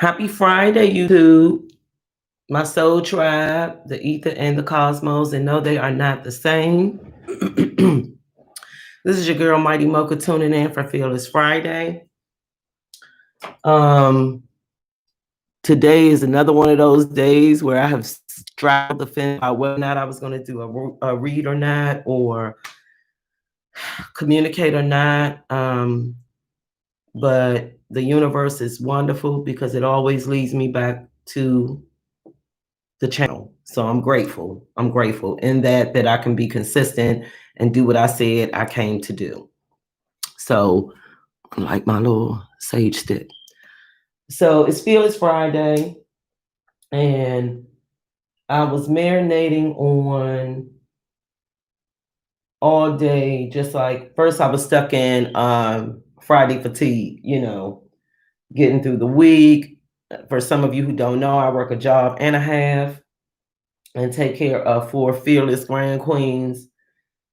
Happy Friday, YouTube, my soul tribe, the ether and the cosmos, and no, they are not the same. This is your girl, Mighty Mocha, tuning in for Fearless Friday. Today is another one of those days where I have straddled the fence about whether or not I was going to do a read or not, or communicate or not. But the universe is wonderful because it always leads me back to the channel. So I'm grateful. I'm grateful in that I can be consistent and do what I said I came to do. So like my little sage stick. So it's Fearless Friday, and I was marinating on all day, just like first I was stuck in Friday fatigue, getting through the week. For some of you who don't know, I work a job and a half and take care of 4 fearless grand queens.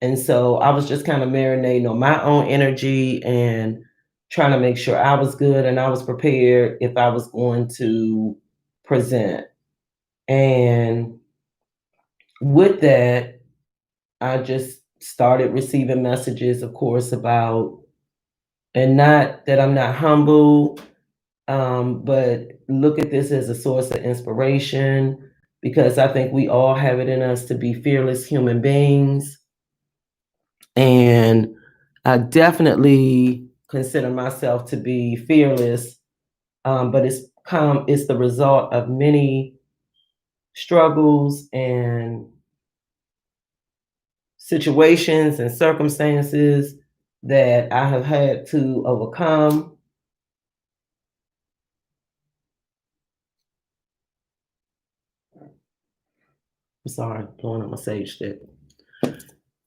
And so I was just kind of marinating on my own energy and trying to make sure I was good and I was prepared if I was going to present. And with that, I just started receiving messages, of course, about, and not that I'm not humble, but look at this as a source of inspiration because I think we all have it in us to be fearless human beings. And I definitely consider myself to be fearless, but it's the result of many struggles and situations and circumstances that I have had to overcome. I'm sorry, blowing up my sage stick.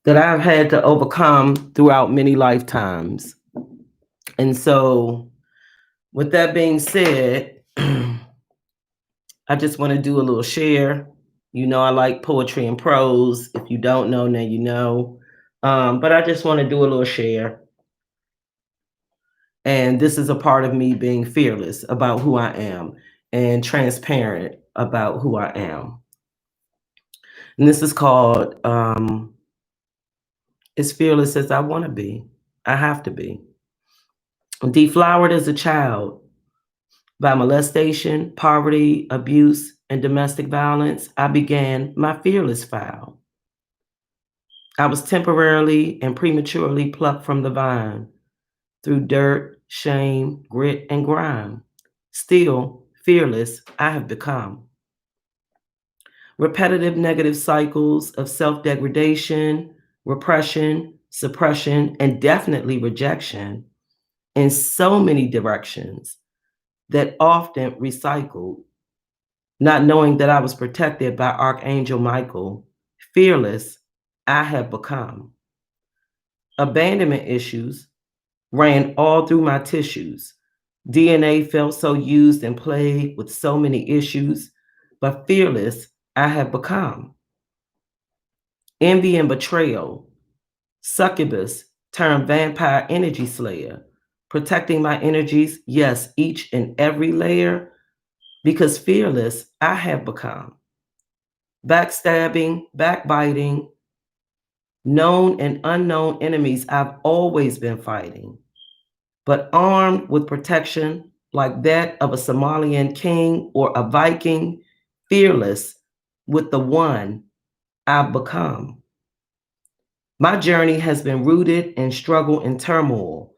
That I've had to overcome throughout many lifetimes. And so, with that being said, I just want to do a little share. You know, I like poetry and prose. If you don't know, now you know. But I just want to do a little share. And this is a part of me being fearless about who I am and transparent about who I am. And this is called As Fearless as I Want to Be. I have to be. Deflowered as a child by molestation, poverty, abuse, and domestic violence, I began my fearless file. I was temporarily and prematurely plucked from the vine through dirt, shame, grit, and grime. Still, fearless, I have become. Repetitive negative cycles of self degradation, repression, suppression, and definitely rejection in so many directions that often recycled, not knowing that I was protected by Archangel Michael. Fearless, I have become. Abandonment issues ran all through my tissues. DNA felt so used and plagued with so many issues, but fearless, I have become. Envy and betrayal, succubus turned vampire energy slayer, protecting my energies, yes, each and every layer, because fearless, I have become. Backstabbing, backbiting, known and unknown enemies I've always been fighting, but armed with protection like that of a Somalian king or a Viking, fearless with the one I've become. My journey has been rooted in struggle and turmoil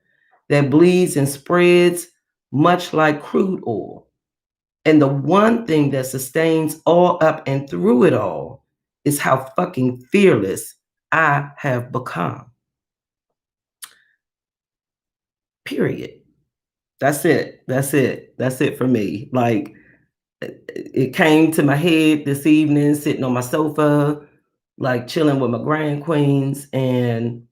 that bleeds and spreads much like crude oil. And the one thing that sustains all up and through it all is how fucking fearless I have become. Period. That's it. That's it. That's it for me. Like, it came to my head this evening, sitting on my sofa, like chilling with my grand queens, and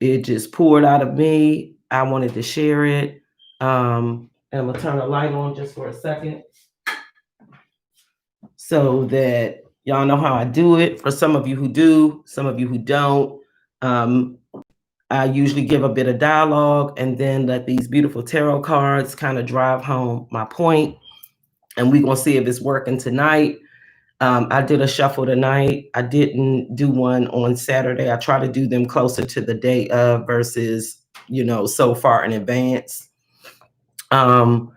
it just poured out of me. I wanted to share it. And I'm gonna turn the light on just for a second so that y'all know how I do it. For some of you who do, some of you who don't, I usually give a bit of dialogue and then let these beautiful tarot cards kind of drive home my point. and we're gonna see if it's working tonight. I did a shuffle tonight. I didn't do one on Saturday. I try to do them closer to the day of versus, so far in advance. And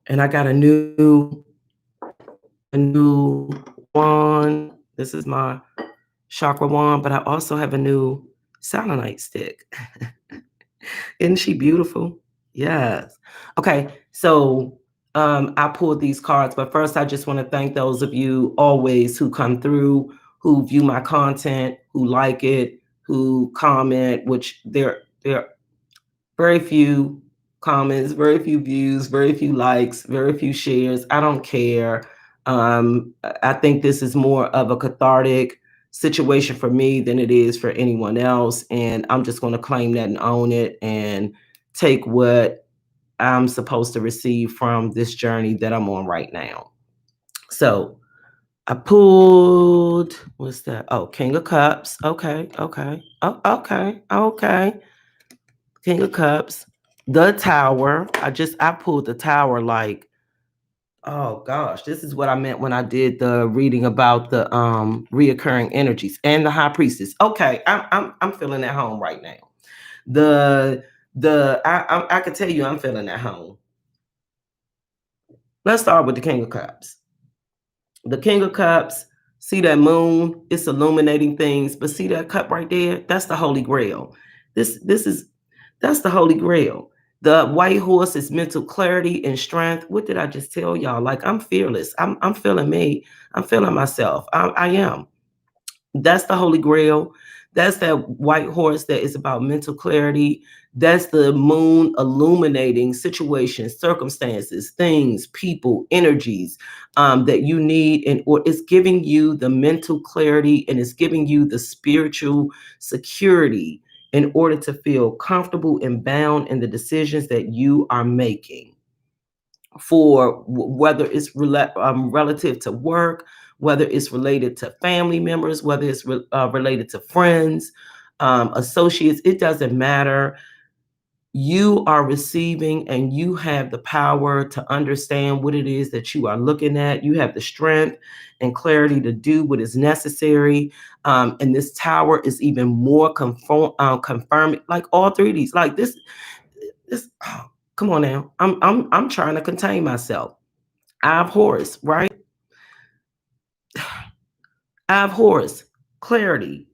I got a new wand. This is my chakra wand, but I also have a new selenite stick. Isn't she beautiful? Yes. Okay, so I pulled these cards, but first I just want to thank those of you always who come through, who view my content, who like it, who comment, which there very few comments, very few views, very few likes, very few shares. I don't care. I think this is more of a cathartic situation for me than it is for anyone else. And I'm just going to claim that and own it and take what I'm supposed to receive from this journey that I'm on right now. So I pulled, what's that? Oh, King of Cups. Okay, okay. Oh, okay. King of Cups, the Tower. I pulled the Tower like, oh gosh, this is what I meant when I did the reading about the reoccurring energies and the High Priestess. Okay, I'm feeling at home right now. I can tell you I'm feeling at home. Let's start with the King of Cups. The King of Cups, see that moon, it's illuminating things, but see that cup right there? That's the Holy Grail. That's the Holy Grail. The white horse is mental clarity and strength. What did I just tell y'all? Like, I'm fearless. I'm feeling me. I'm feeling myself. I am. That's the Holy Grail. That's that white horse that is about mental clarity. That's the moon illuminating situations, circumstances, things, people, energies that you need, and or it's giving you the mental clarity and it's giving you the spiritual security in order to feel comfortable and bound in the decisions that you are making for whether it's relative to work, whether it's related to family members, whether it's related to friends, associates, it doesn't matter. You are receiving and you have the power to understand what it is that you are looking at. You have the strength and clarity to do what is necessary. And this tower is even more confirming, like all three of these, like this, oh, come on now. I'm trying to contain myself. I have Horus, right? I have Horus, clarity,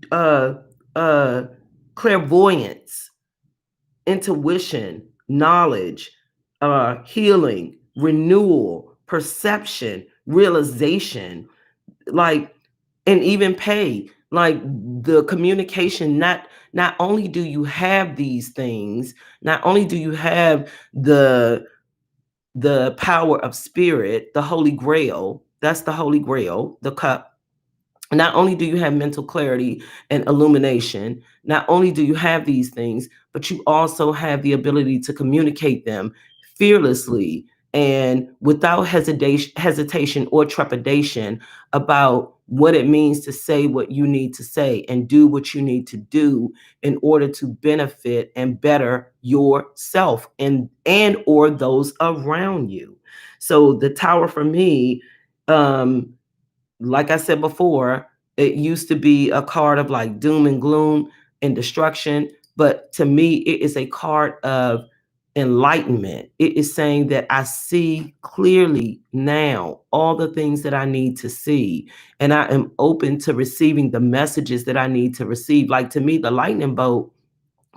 uh, uh, clairvoyance, intuition, knowledge, healing, renewal, perception, realization, like, and even pay. Like the communication, not only do you have these things, not only do you have the power of spirit, the Holy Grail, that's the Holy Grail, the cup. Not only do you have mental clarity and illumination, not only do you have these things, but you also have the ability to communicate them fearlessly and without hesitation or trepidation about what it means to say what you need to say and do what you need to do in order to benefit and better yourself and or those around you. So the tower for me, um, like I said before, it used to be a card of like doom and gloom and destruction. But to me, it is a card of enlightenment. It is saying that I see clearly now all the things that I need to see. And I am open to receiving the messages that I need to receive. Like to me, the lightning bolt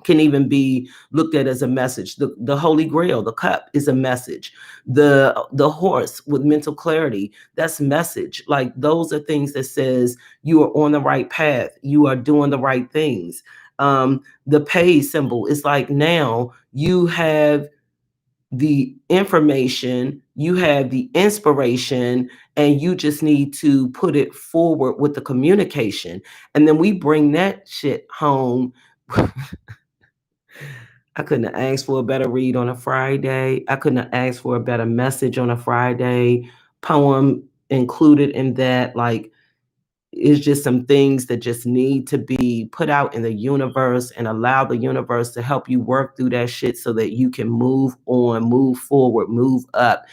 can even be looked at as a message. The Holy Grail, the cup, is a message. The horse with mental clarity, that's message. Like those are things that says you are on the right path, you are doing the right things. The pay symbol is like now you have the information, you have the inspiration, and you just need to put it forward with the communication. And then we bring that shit home. I couldn't have asked for a better read on a Friday. I couldn't have asked for a better message on a Friday. Poem included in that. Like It's just some things that just need to be put out in the universe, and allow the universe to help you work through that shit so that you can move on, move forward, move up,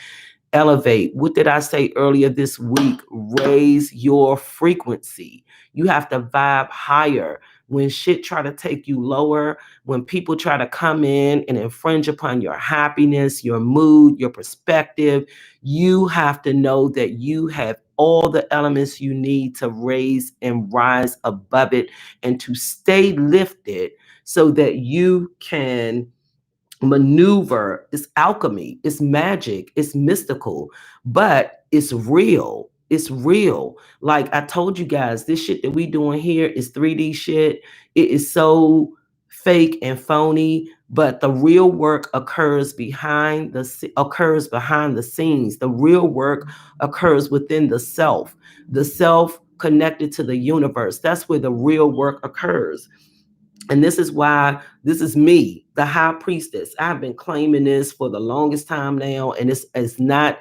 elevate. What did I say earlier this week? Raise your frequency. You have to vibe higher. When shit try to take you lower, when people try to come in and infringe upon your happiness, your mood, your perspective, you have to know that you have all the elements you need to raise and rise above it, and to stay lifted so that you can maneuver. It's alchemy, it's magic, it's mystical, but it's real. It's real. Like I told you guys, this shit that we doing here is 3D shit. It is so fake and phony, but the real work occurs behind the scenes. The real work occurs within the self connected to the universe. That's where the real work occurs. And this is why this is me, the high priestess. I've been claiming this for the longest time now, and it's not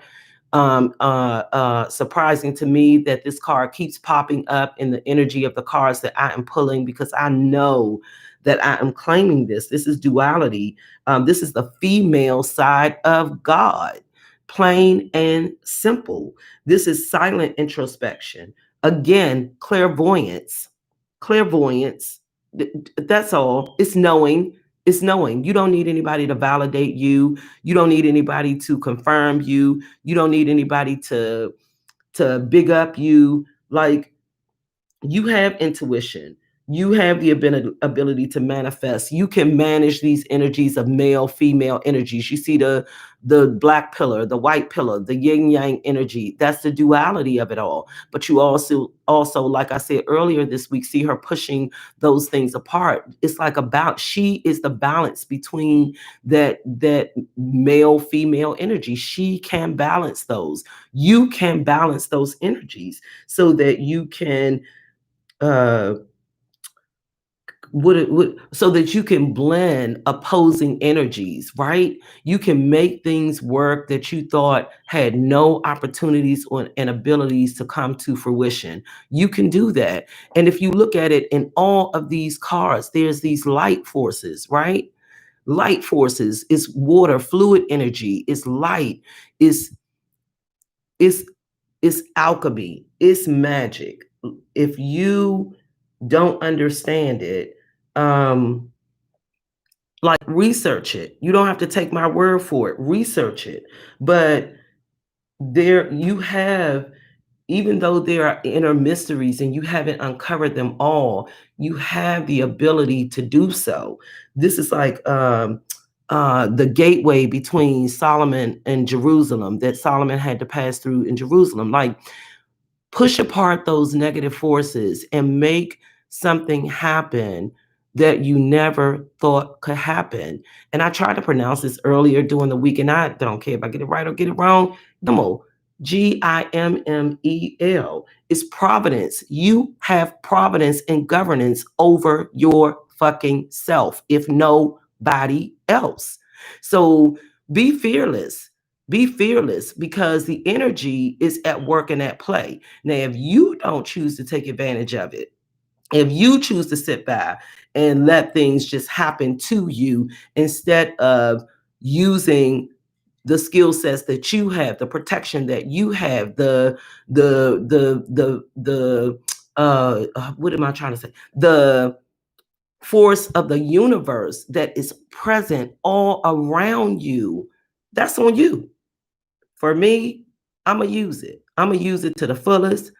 surprising to me that this card keeps popping up in the energy of the cards that I am pulling, because I know that I am claiming this. This is duality. This is the female side of God, plain and simple. This is silent introspection. Again, clairvoyance. Clairvoyance. That's all. It's knowing. It's knowing. You don't need anybody to validate you. You don't need anybody to confirm you. You don't need anybody to big up you. Like, you have intuition. You have the ability to manifest. You can manage these energies of male, female energies. You see the black pillar, the white pillar, the yin yang energy. That's the duality of it all. But you also, like I said earlier this week, see her pushing those things apart. It's like she is the balance between that male, female energy. She can balance those. You can balance those energies so that you can uh so that you can blend opposing energies, right? You can make things work that you thought had no opportunities or and abilities to come to fruition. You can do that. And if you look at it in all of these cards, there's these light forces, right? Light forces is water, fluid energy, is light, is is is alchemy, it's magic. If you don't understand it, um, like, research it. You don't have to take my word for it. Research it. But there you have, even though there are inner mysteries and you haven't uncovered them all, you have the ability to do so. This is like the gateway between Solomon and Jerusalem, that Solomon had to pass through in Jerusalem. Like, push apart those negative forces and make something happen that you never thought could happen. And I tried to pronounce this earlier during the week, and I don't care if I get it right or get it wrong. Gimmel, Gimmel. It's providence. You have providence and governance over your fucking self, if nobody else. So be fearless. Be fearless, because the energy is at work and at play. Now, if you don't choose to take advantage of it, if you choose to sit back and let things just happen to you instead of using the skill sets that you have, the protection that you have, what am I trying to say? The force of the universe that is present all around you, that's on you. For me, I'm going to use it. I'm going to use it to the fullest.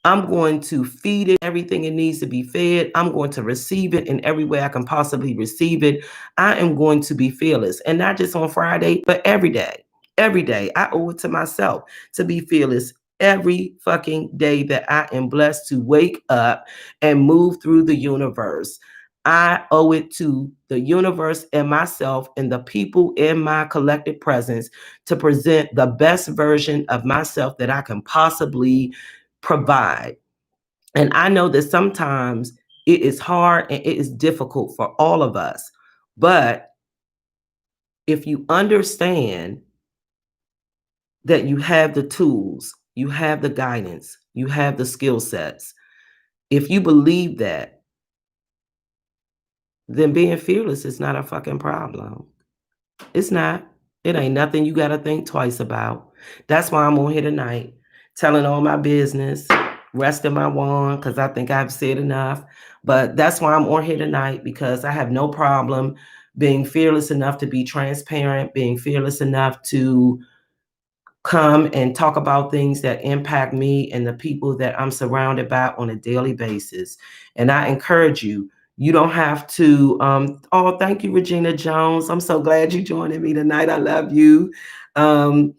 I'm going to feed it everything it needs to be fed. I'm going to receive it in every way I can possibly receive it. I am going to be fearless, and not just on Friday, but every day. Every day. I owe it to myself to be fearless every fucking day that I am blessed to wake up and move through the universe. I owe it to the universe and myself and the people in my collective presence to present the best version of myself that I can possibly provide. And I know that sometimes it is hard and it is difficult for all of us. But if you understand that you have the tools, you have the guidance, you have the skill sets, If you believe that, then being fearless is not a fucking problem. It's not. It ain't nothing you gotta think twice about. That's why I'm on here tonight, telling all my business, resting my wand, because I think I've said enough. But that's why I'm on here tonight, because I have no problem being fearless enough to be transparent, being fearless enough to come and talk about things that impact me and the people that I'm surrounded by on a daily basis. And I encourage you, you don't have to, oh, thank you, Regina Jones. I'm so glad you joining me tonight. I love you. Um,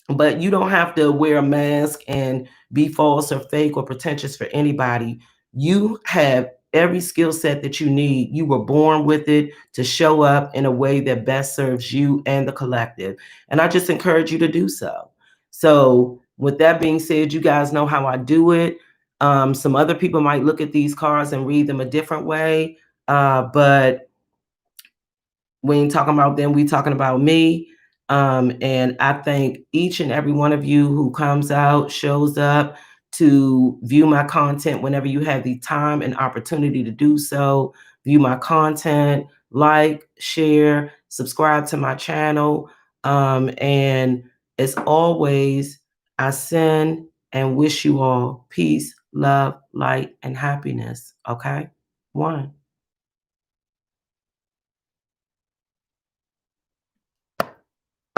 but you don't have to wear a mask and be false or fake or pretentious for anybody. You have every skill set that you need. You were born with it to show up in a way that best serves you and the collective. And I just encourage you to do so. So, with that being said, you guys know how I do it. Some other people might look at these cards and read them a different way, but we ain't talking about them, we talking about me. And I thank each and every one of you who comes out, shows up to view my content whenever you have the time and opportunity to do so. View my content, like, share, subscribe to my channel. And as always, I send and wish you all peace, love, light, and happiness. Okay? One.